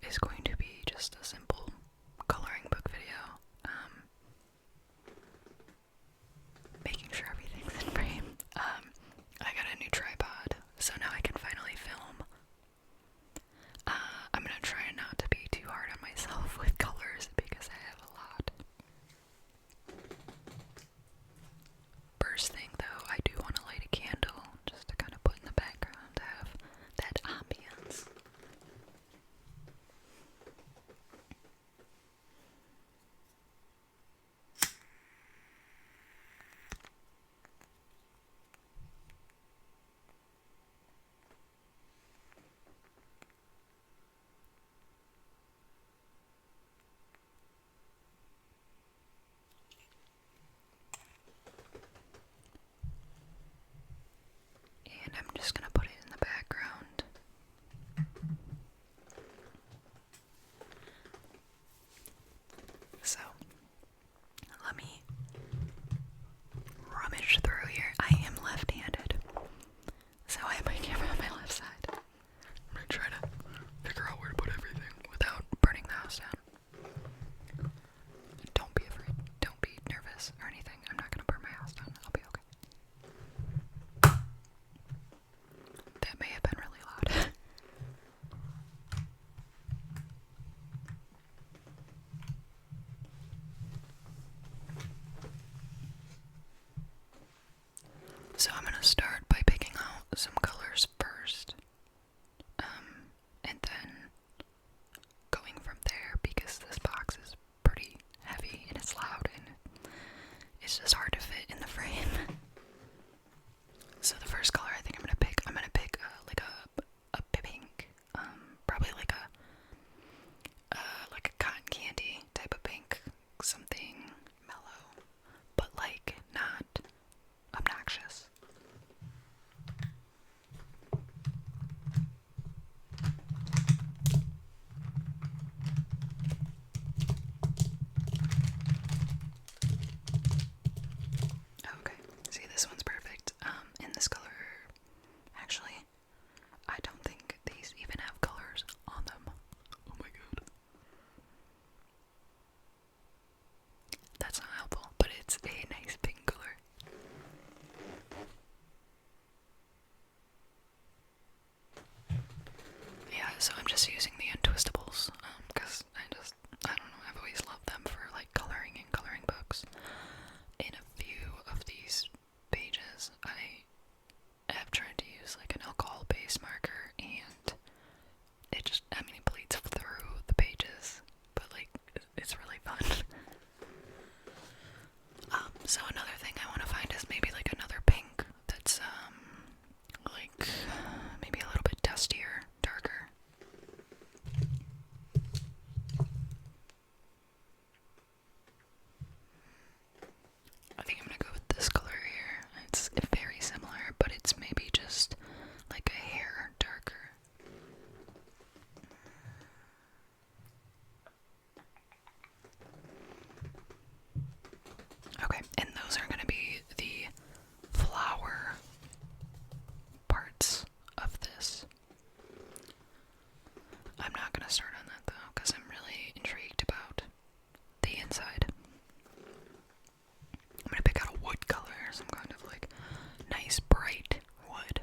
is going to be just a simple coloring book video. Making sure everything's in frame. I got a new tripod, so now I can finally film. I'm gonna try not to be too hard on myself with colors because I have a lot. First thing though, I do want to light a candle just to kind of put in the background to have that ambience. And I'm just gonna put it in the background. So, let me rummage through here. I am left-handed, so I have my camera on my left side. I'm gonna try to figure out where to put everything without burning the house down. Don't be afraid. Don't be nervous or anything. I'm not gonna burn my house down. I'll be okay. That may have been really loud. So I'm gonna start by picking out some colors first, and then going from there because this box is pretty heavy and it's loud and it's just hard to fit in the frame. So the first color I think I'm gonna pick like a pink, probably like a cotton candy type of pink, something mellow, but like not obnoxious. Okay, see, this one's perfect. In this color, actually, I don't think these even have colors on them. Oh my god. That's not helpful, but it's a nice pink color. Yeah, so I'm just using the Untwistables, because I don't know, I've always loved them for like coloring and coloring books. In a few of these pages, I have tried to use like an alcohol-based marker, and it bleeds through the pages, but like, it's really fun. So another thing I want to find is maybe like another pink that's, like, maybe a little bit dustier, darker. I think I'm gonna go with this color here. It's very similar, but it's maybe just like a hair darker. Okay, and those are gonna be the flower parts of this. I'm not gonna start on that though, because I'm really intrigued about the inside. I'm gonna pick out a wood color, some kind of like nice bright wood.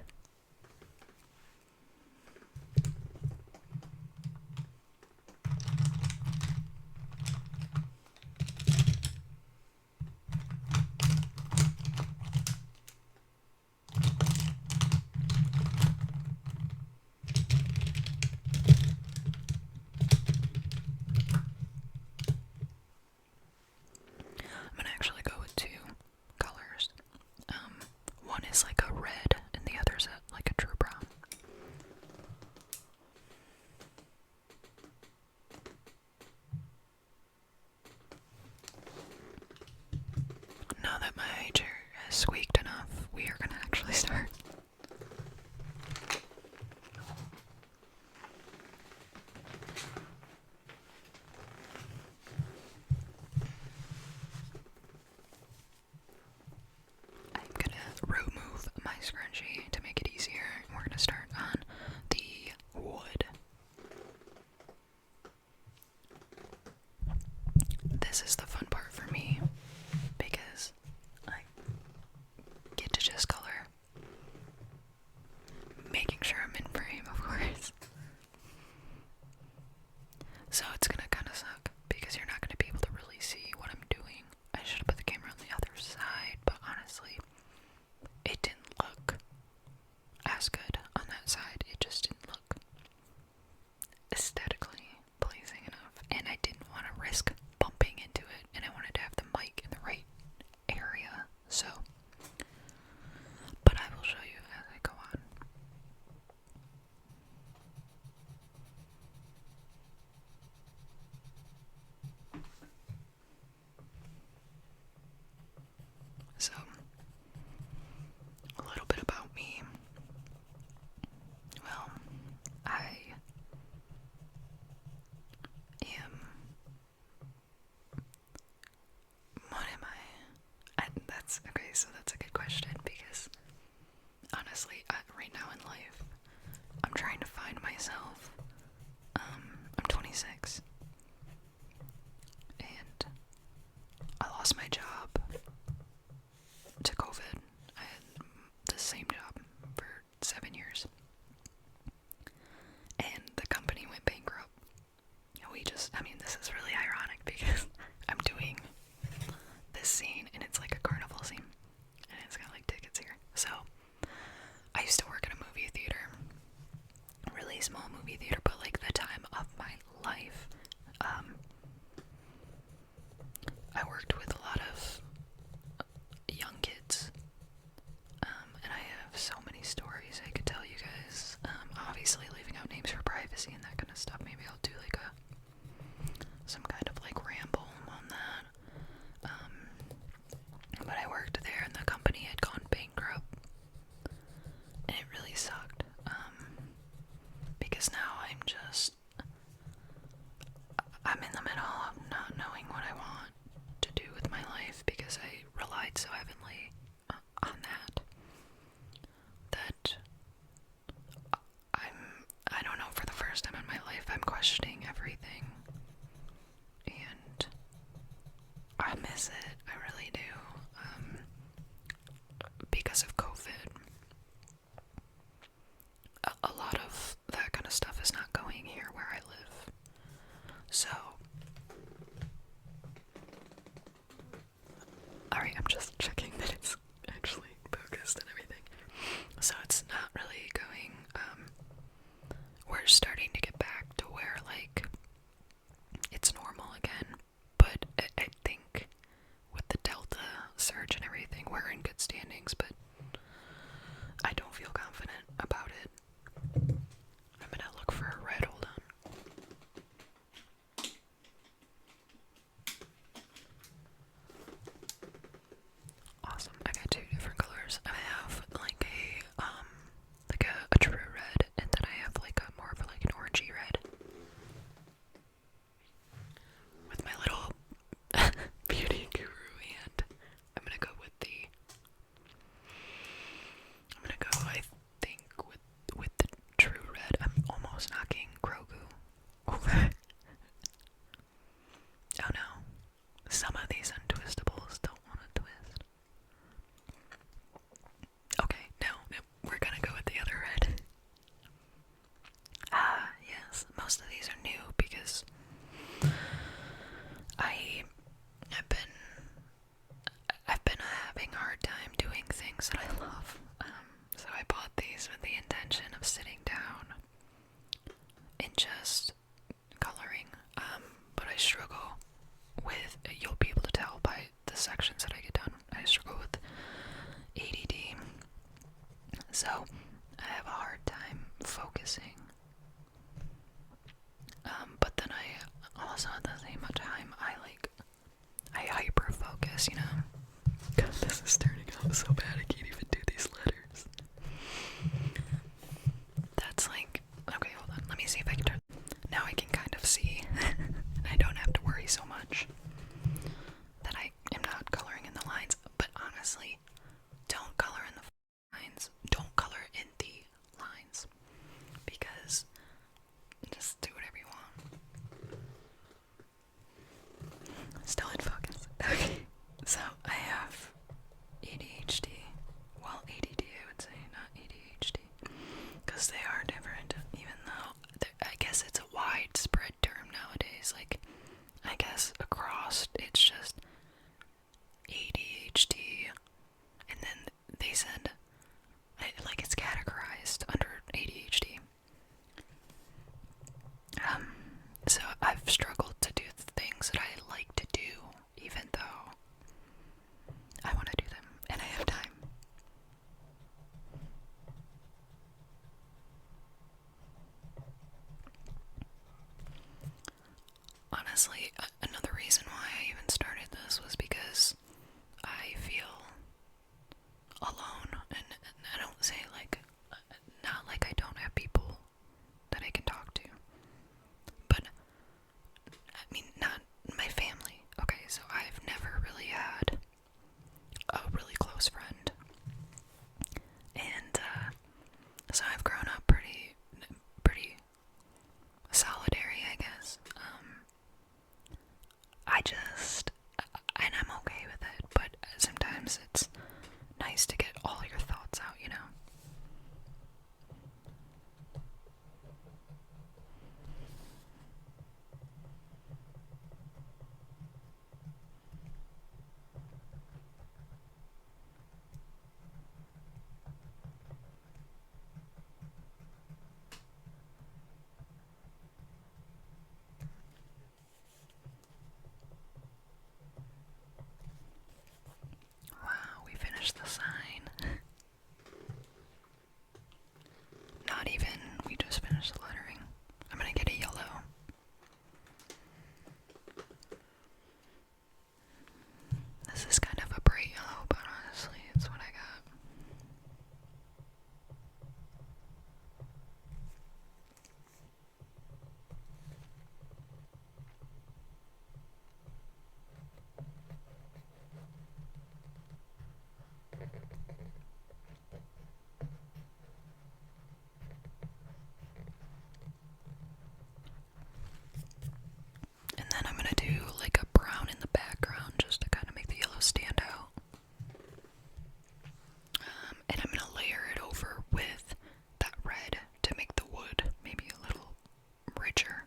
I'm gonna actually go with two colors. One is like a red, and the other's like a true brown. Now that my chair has squeaked enough, we are gonna actually start. I'm gonna remove my scrunchie to make it easier, and we're gonna start on the wood. this is the fun part for me because I get to just color, making sure I'm in frame, of course. So it's gonna kind of suck because you're not gonna be able to really see what I'm doing. I should have put the camera on the other side, but honestly, it didn't look as good on that side. It just didn't look aesthetically pleasing enough, and I didn't want to risk bumping into it, and I wanted to have the mic in the right area, so. But I will show you as I go on. So, a little bit about me. Well, I am. What am I? That's okay, so that's a good question because honestly, right now in life, I'm trying to find myself. I'm 26, and I lost my job to COVID. I had the same job for 7 years, and the company went bankrupt. This is really ironic because I'm doing this scene, and it's like a carnival scene, and it's got like tickets here. So, I used to work at a movie theater, a really small movie theater, but like the time of my life. I worked with a lot of young kids, and I have so many stories I could tell you guys. Obviously leaving out names for privacy and that kind of stuff. Maybe I'll do like some kind of like ramble on that. But I worked there and the company had gone bankrupt, and it really sucked. Because now I'm in the middle of not knowing what I want to do with my life because I relied so heavily on that I don't know, for the first time in my life I'm questioning everything, and I miss it, I really do. Because of COVID, a lot of that kind of stuff is not going here where I live. So, alright, I'm just checking that it's actually focused and everything. So it's not really going, we're starting to get back to where, like, it's normal again. But I think with the Delta surge and everything, we're in good standings, but I don't feel confident about it. I'm gonna look for a red, hold on. honestly, another reason why I even started this was because I feel alone, and I don't say like, not like I don't have people that I can talk to, but I mean, not my family. Okay, so I've never really had a really close friend, and so I've grown up pretty solitary, I guess. I just, and I'm okay with it, but sometimes it's nice to get all your thoughts out, you know? Wow, we finished the sign. Not even, we just finished the lettering. I'm gonna get a yellow. This is kind of a bright yellow, but honestly, it's what I got. And then I'm gonna do like a brown in the background just to kind of make the yellow stand out. And I'm gonna layer it over with that red to make the wood maybe a little richer.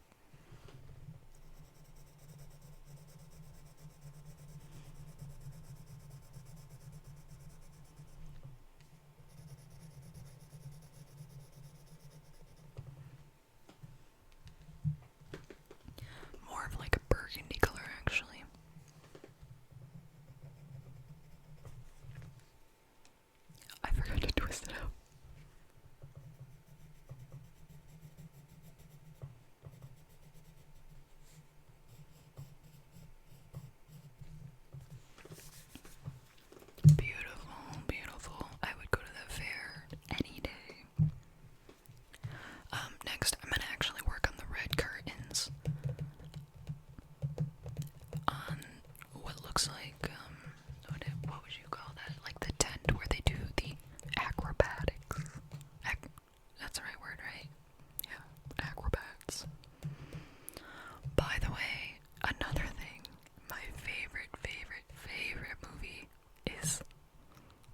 More of like a burgundy color, actually. I forgot to twist it up. Beautiful, beautiful. I would go to the fair any day. Next, I'm gonna actually work on the red curtains. On what looks like, what would you call that? Like the tent where they do the acrobatics. That's the right word, right? Yeah, acrobats. By the way, another thing, my favorite movie is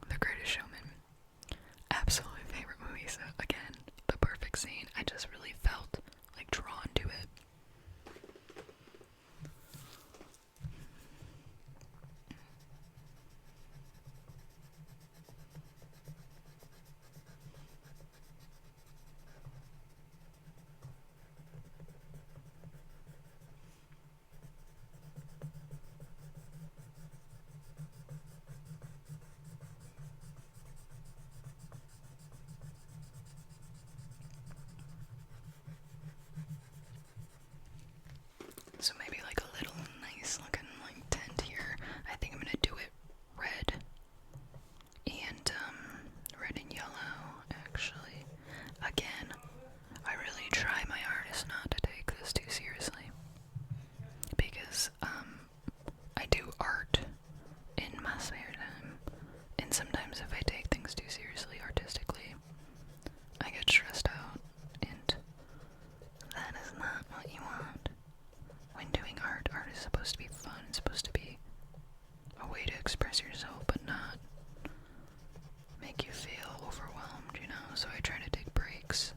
The Greatest Showman. Absolutely favorite movie. So again, the perfect scene. I just really felt like drawn to it. So maybe like a little nice looking like tent here. I think I'm gonna do it red and red and yellow actually. Again, I really try my hardest not to take this too seriously because I do art in my spare time, and sometimes if I take things too seriously artistically, I get stressed out, and that is not what you want. When doing art, art is supposed to be fun, it's supposed to be a way to express yourself, but not make you feel overwhelmed, you know? So I try to take breaks.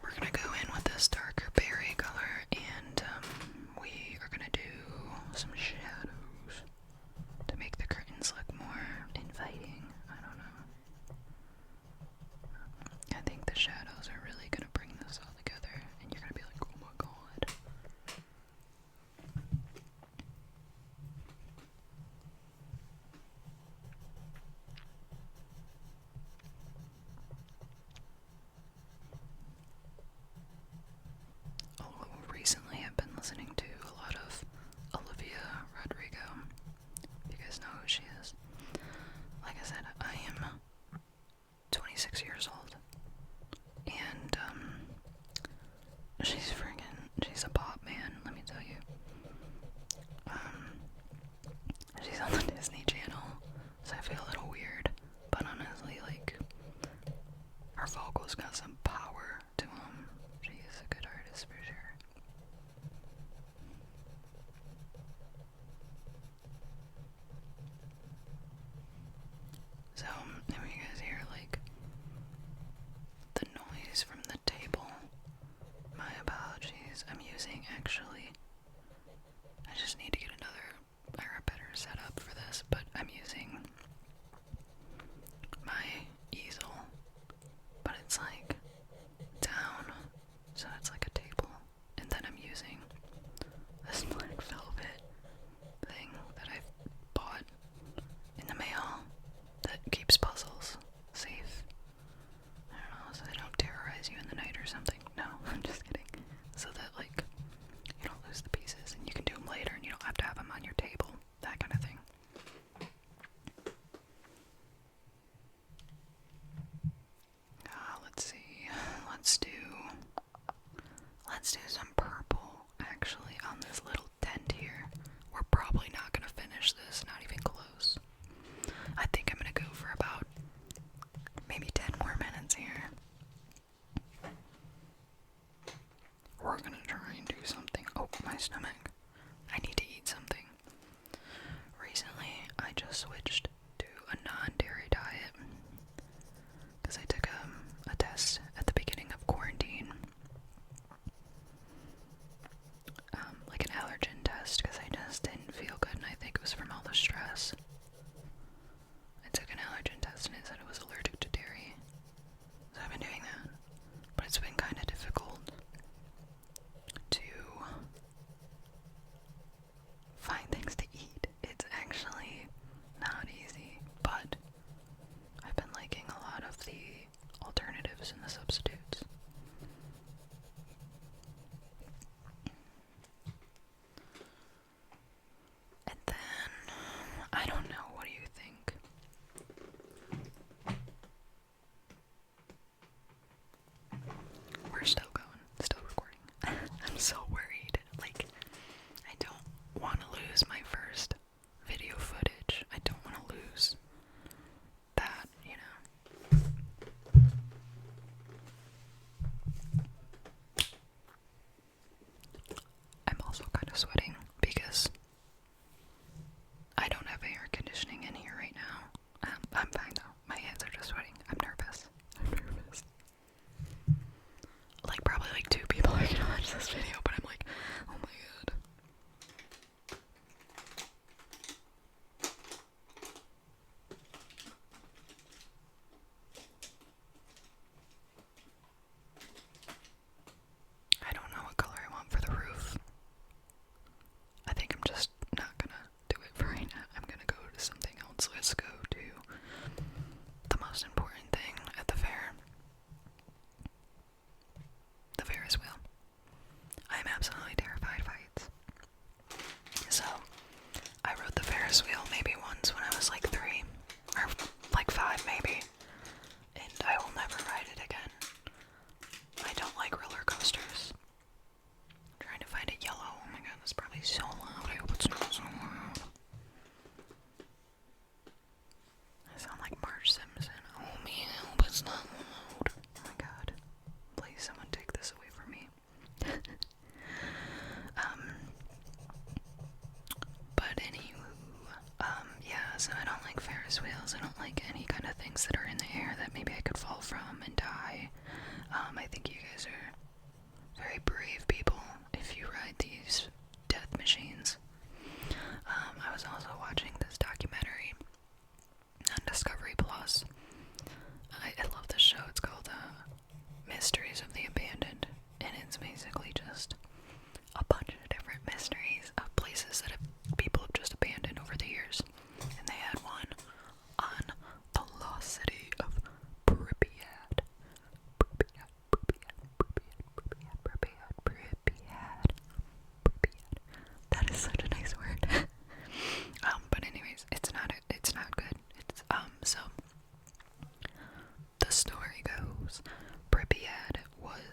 We're gonna go in with this darker berry color, and we are gonna do some shadows to make the curtains look more inviting. I don't know. I think the shadows are really gonna bring this all together, and you're gonna be like, 6 years old. And, she's a pop man, let me tell you. She's on the Disney Channel, so I feel a little weird, but honestly, like, her vocals got some power to them. She is a good artist for sure. So, if you guys hear, like, the noise from the table, my apologies. I'm using, actually, I just need to get another, or a better setup for this, but I'm using my easel, but it's like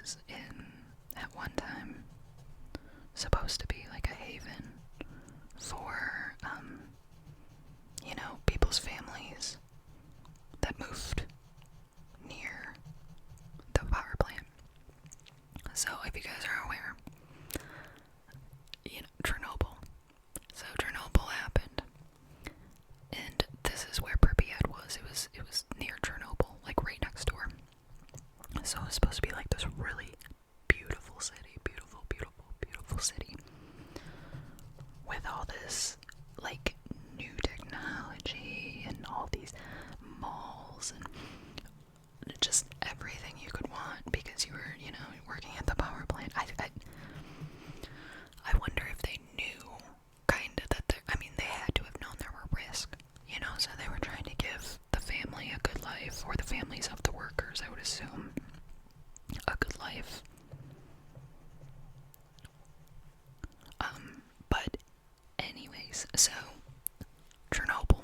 was at one time supposed to be like a haven for, people's families that moved near the power plant. So if you guys are aware, Chernobyl. So Chernobyl happened, and this is where Pripyat was. It was near Chernobyl, like right next door. So it was supposed to be like this really beautiful city, beautiful, beautiful, beautiful city, with all this like new technology and all these malls and just everything you could want because you were, working at the power plant. I wonder if they knew kind of that they had to have known there were risks, so they were trying to give the family a good life, or the families of the workers, I would assume, a good life. But anyways, so Chernobyl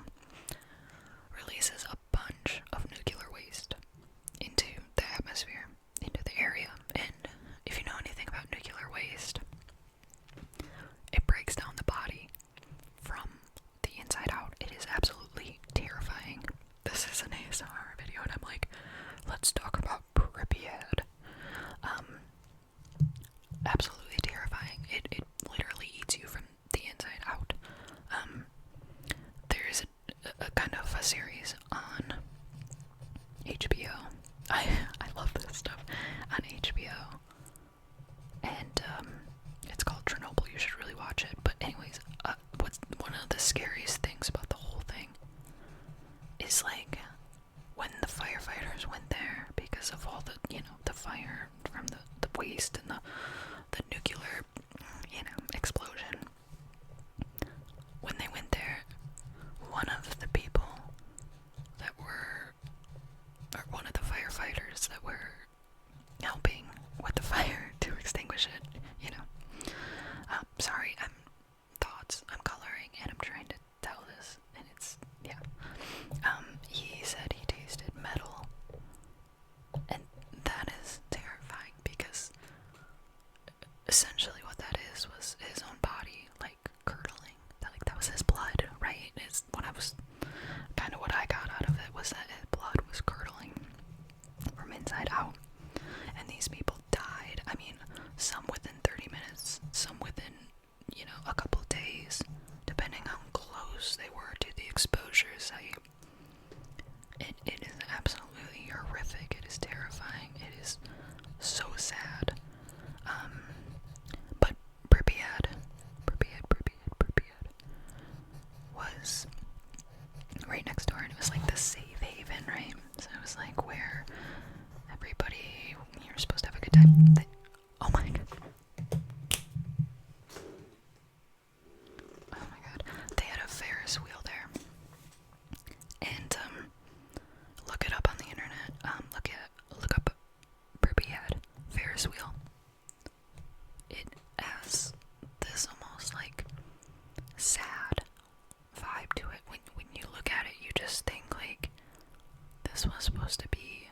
releases a bunch of nuclear waste into the atmosphere, into the area, and if you know anything about nuclear waste, it breaks down the body from the inside out. It is absolutely terrifying. This is an ASMR video, and I'm like, let's talk about Pripyat. Absolutely terrifying. It literally eats you from the inside out. There's a kind of a series on HBO. I love this stuff on HBO, and it's called Chernobyl. You should really watch it. But anyways, what's one of the scariest things about the whole thing is like when the firefighters went there because of all the the fire from the waste and the nuclear explosion. When they went there, one of the people that were, or one of the firefighters that were helping with the fire to extinguish it, sorry, I'm coloring and I'm trying to tell this, and it's, yeah. He said he tasted metal, and that is terrifying because essentially what that is was his own body, like, curdling. That was his blood, right? It's what I got out of it was that his blood was curdling from inside out. And these people died. I mean, some within 30 minutes, some within, a couple days, depending how close they were to the exposure site. It is absolutely horrific. It is terrifying. It is so sad. But Pripyat was right next door, and it was like the safe haven, right? So it was like where everybody, you're supposed to have a good time. Oh my god. Oh my god. They had a Ferris wheel there. And look it up on the internet. Look up Pripyat Ferris wheel. It has this almost like sad vibe to it. When you look at it, you just think like this was supposed to be